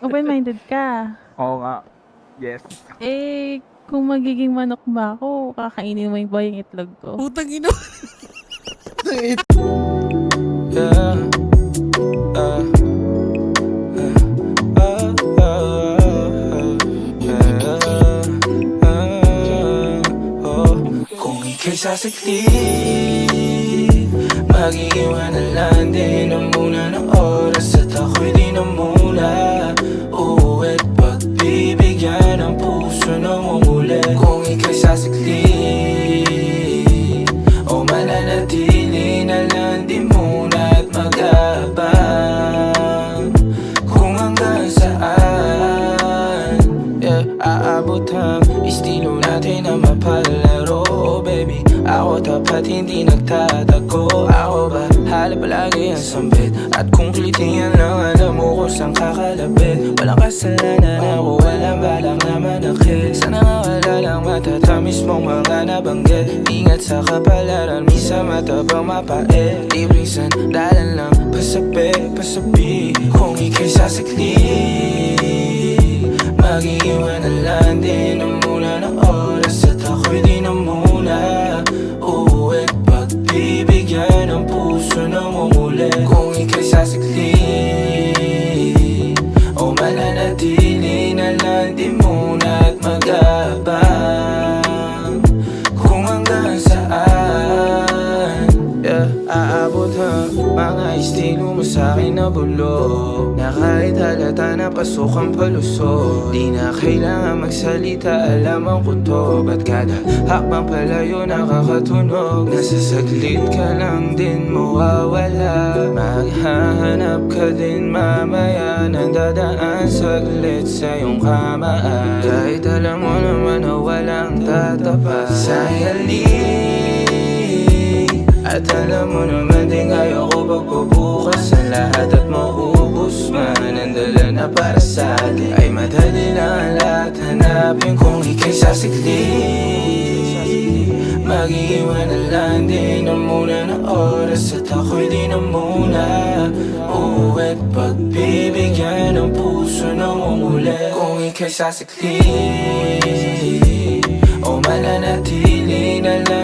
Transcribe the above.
Open-minded ka? Oo nga. Yes. Kung magiging manok ba ako, kakainin mo ba yung itlog ko? Putang ina. Yeah. Uh, Kung ika'y sasaklit, mag-iiwan na lang din ang muna ng oras. At ako'y di na muna uuwi't pagbibigyan ang puso ng umuli. Kung ika'y sasaklit o mananatili na lang din muna at mag-aabang kung hanggang saan aabot ang estilo natin na mapalaro. Oh baby, ako tapat hindi nagtatago. Ako ba hala palagi ang sambit? At kung klitiyan lang alam mo kung saan kakalapit. Walang kasalanan ako, walang balak na manakit. Sana nga wala lang matatamis mong mga nabanggit. Ingat sa kapalaran, misa matabang mapait. Libreng sandalan lang, pasabi kung ika'y sasaklit, mag-iiwan na lang din ang muna ng oras. At ako'y di na muna uuwi't pagbibigyan ang puso ng umuli. Kung ika'y sasaklit o mananatili na lang din muna at mag-aabang kung hanggang saan aabot ang mga estilo mo sa'kin na bulok, na kahit halata na pasok ang palusot. Di na kailangan magsalita, alam ang kutob. At kada hakbang palayo nakakatunog. Nasa saglit ka lang din mawawala. Maghahanap ka din mamaya nang dadaan saglit sa iyong kamaan. Kahit alam mo naman na walang tatapat sa halip. At alam mo naman din kaya ko pagpabukas ang lahat at maubos man. Ang dala na para sa atin ay madali lang ang lahat hanapin. Kung ika'y sasaklit, mag-iiwan na lang din ang muna ng oras. At ako'y di na muna uuwi't pagbibigyan ang puso ng umuli. Kung ika'y sasaklit o mananatili na lang